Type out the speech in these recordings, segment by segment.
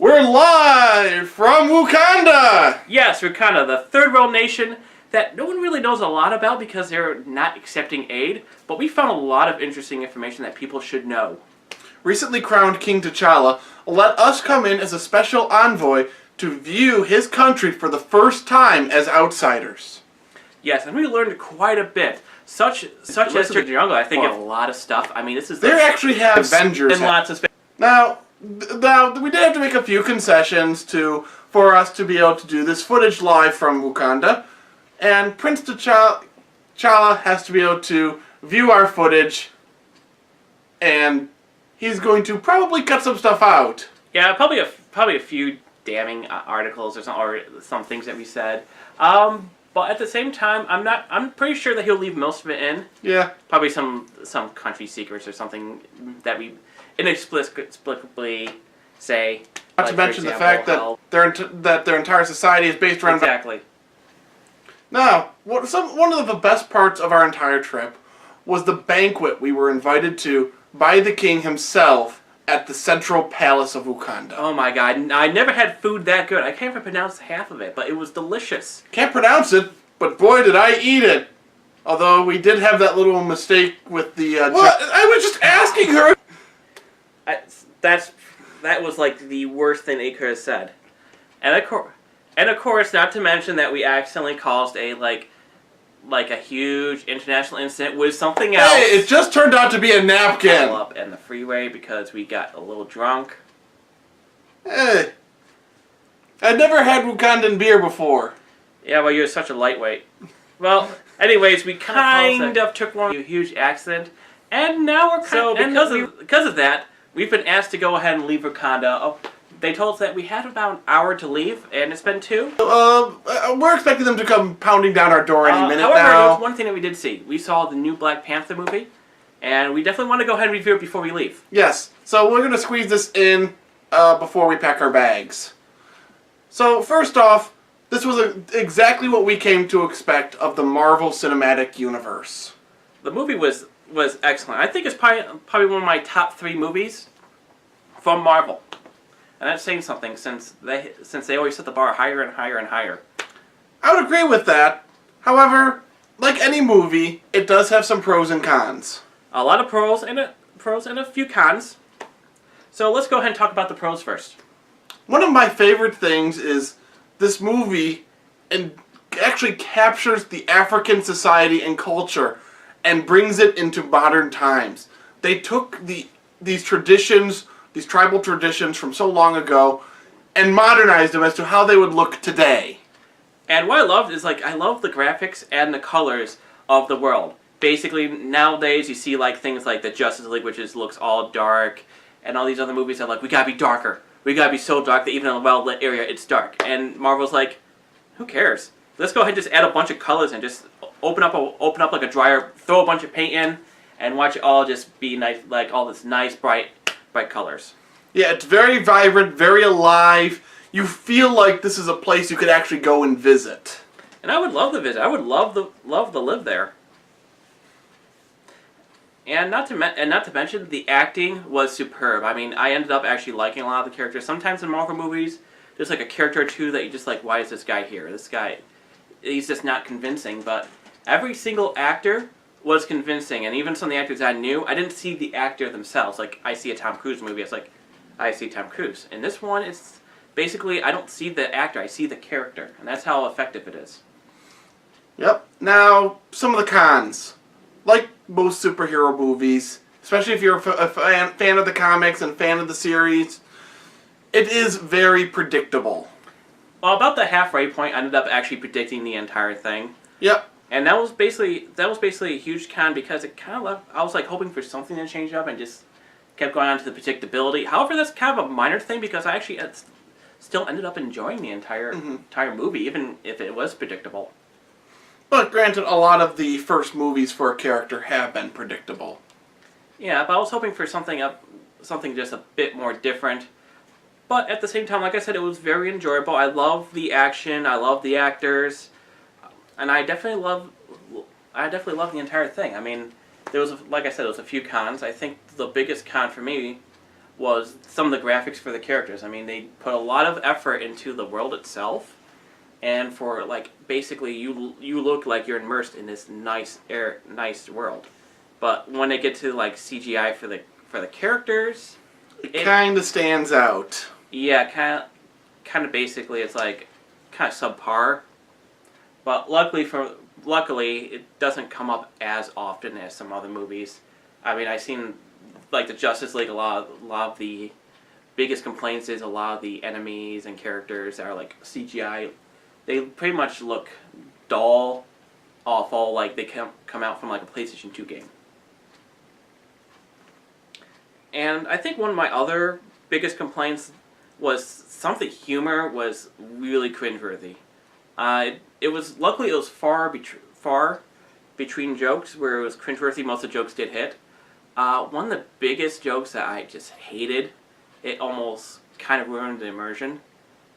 We're live from Wakanda! Yes, Wakanda, the third world nation that no one really knows a lot about because they're not accepting aid, but we found a lot of interesting information that people should know. Recently crowned King T'Challa let us come in as a special envoy to view his country for the first time as outsiders. Yes, and we learned quite a bit. Such as the jungle, I think, a lot of stuff. I mean, this is... They actually have Avengers. And lots of space. Now, we did have to make a few concessions for us to be able to do this footage live from Wakanda, and Prince T'Challa has to be able to view our footage, and he's going to probably cut some stuff out. Yeah, probably a few damning articles or some things that we said. But at the same time, I'm pretty sure that he'll leave most of it in. Yeah. Probably some country secrets or something that we inexplicably say. Not to mention the fact that their entire society is based around... Exactly. Now, one of the best parts of our entire trip was the banquet we were invited to by the king himself at the Central Palace of Wakanda. Oh my god, I never had food that good. I can't even pronounce half of it, but it was delicious. Can't pronounce it, but boy did I eat it. Although we did have that little mistake with the... What? I was just asking her! That was like the worst thing they could have said. And of course, not to mention that we accidentally caused a a huge international incident with something else. Hey, it just turned out to be a napkin. Up in the freeway because we got a little drunk. Hey, I'd never had Wakandan beer before. Yeah, well, you're such a lightweight. Well, anyways, we kind of took one huge accident, and now we're because of that, we've been asked to go ahead and leave Wakanda. Oh, they told us that we had about an hour to leave, and it's been 2. We're expecting them to come pounding down our door any minute however, now. there was one thing that we did see. We saw the new Black Panther movie, and we definitely want to go ahead and review it before we leave. Yes, so we're going to squeeze this in before we pack our bags. So, first off, this was exactly what we came to expect of the Marvel Cinematic Universe. The movie was excellent. I think it's probably one of my top 3 movies from Marvel. And that's saying something since they always set the bar higher and higher and higher. I would agree with that. However, like any movie, it does have some pros and cons. A lot of pros and a few cons. So let's go ahead and talk about the pros first. One of my favorite things is this movie actually captures the African society and culture and brings it into modern times. They took these traditions, these tribal traditions from so long ago, and modernized them as to how they would look today. And what I loved is, I love the graphics and the colors of the world. Basically, nowadays you see things like the Justice League, which looks all dark, and all these other movies are we gotta be darker. We gotta be so dark that even in a well-lit area, it's dark. And Marvel's who cares? Let's go ahead and just add a bunch of colors and just open up like a dryer, throw a bunch of paint in, and watch it all just be nice, all this nice bright colors. Yeah, it's very vibrant, very alive. You feel like this is a place you could actually go and visit. And I would love to visit. I would love to live there. And not to mention, the acting was superb. I mean, I ended up actually liking a lot of the characters. Sometimes in Marvel movies, there's a character or two that you just why is this guy here? This guy, he's just not convincing. But every single actor was convincing, and even some of the actors I knew, I didn't see the actor themselves. I see a Tom Cruise movie, it's I see Tom Cruise. In this one, it's basically, I don't see the actor, I see the character, and that's how effective it is. Yep. Now, some of the cons. Like most superhero movies, especially if you're a fan of the comics and fan of the series, it is very predictable. Well, about the halfway point, I ended up actually predicting the entire thing. Yep. And that was basically a huge con because it kind of left. I was hoping for something to change up and just kept going on to the predictability. However, that's kind of a minor thing because I actually still ended up enjoying the entire movie, even if it was predictable. But granted, a lot of the first movies for a character have been predictable. Yeah, but I was hoping for something just a bit more different. But at the same time, like I said, it was very enjoyable. I love the action. I love the actors. And I definitely love the entire thing. I mean, there was, like I said, there was a few cons. I think the biggest con for me was some of the graphics for the characters. I mean, they put a lot of effort into the world itself, and for like basically you look like you're immersed in this nice world. But when they get to like CGI for the characters, it kind of stands out. Yeah, kind of basically it's like kind of subpar. But luckily it doesn't come up as often as some other movies. I mean, I've seen like the Justice League, a lot of the biggest complaints is a lot of the enemies and characters are like CGI. They pretty much look dull, awful, like they come out from like a PlayStation 2 game. And I think one of my other biggest complaints was some of the humor was really cringeworthy. Luckily it was far between jokes where it was cringeworthy. Most of the jokes did hit. One of the biggest jokes that I just hated, it almost kind of ruined the immersion,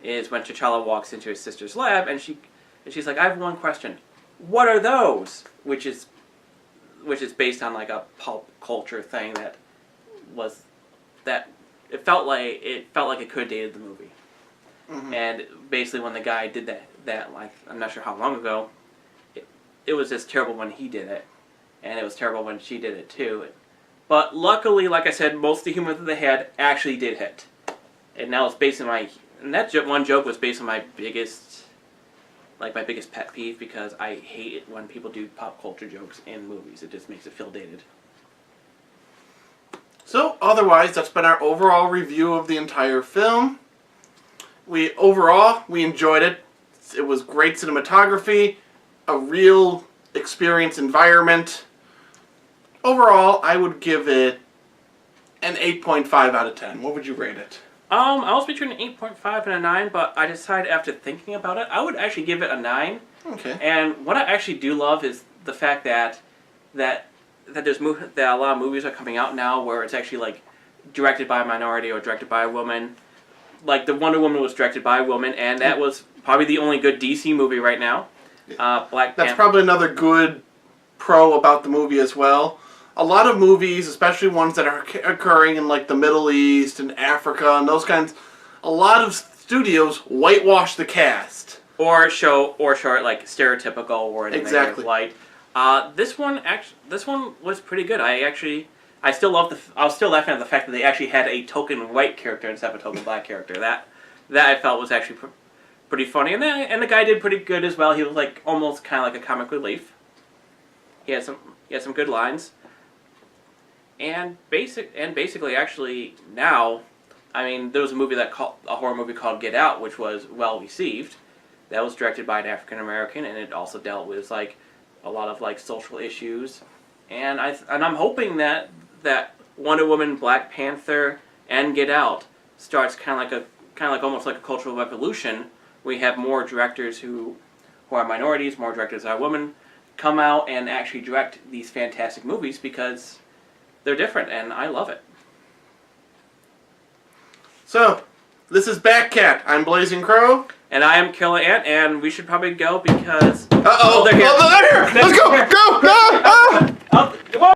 is when T'Challa walks into his sister's lab and she's like, "I have one question. What are those?" Which is based on like a pulp culture thing that it felt like it could have dated the movie. Mm-hmm. And basically when the guy did that like I'm not sure how long ago, it was just terrible when he did it, and it was terrible when she did it too. But luckily, like I said, most of the humor that they had actually did hit. And that was based on one joke was based on my biggest pet peeve, because I hate it when people do pop culture jokes in movies. It just makes it feel dated. So, otherwise, that's been our overall review of the entire film. We enjoyed it. It was great cinematography, a real experience environment. Overall, I would give it an 8.5 out of 10. What would you rate it? I was between an 8.5 and a 9, but I decided after thinking about it, I would actually give it a 9. Okay. And what I actually do love is the fact that that a lot of movies are coming out now where it's actually like directed by a minority or directed by a woman. Like the Wonder Woman was directed by a woman, and that was probably the only good DC movie right now. Black Panther. That's probably another good pro about the movie as well. A lot of movies, especially ones that are occurring in like the Middle East and Africa and those kinds, a lot of studios whitewash the cast or show it like stereotypical or in a exactly. negative light. This one was pretty good. I still was still laughing at the fact that they actually had a token white character instead of a token black character. That I felt was actually pretty funny, and the guy did pretty good as well. He was like almost kind of like a comic relief. He had some good lines. And basically, actually, now, I mean, there was a horror movie called Get Out, which was well received. That was directed by an African American, and it also dealt with like a lot of like social issues. And I'm hoping that Wonder Woman, Black Panther, and Get Out starts kind of like almost like a cultural revolution. We have more directors who are minorities, more directors that are women, come out and actually direct these fantastic movies because they're different, and I love it. So, this is BacKat. I'm Blazing Crow. And I am Killer Ant, and we should probably go because... Uh-oh. They're here. Oh, they're here. Let's go. Go. Come on.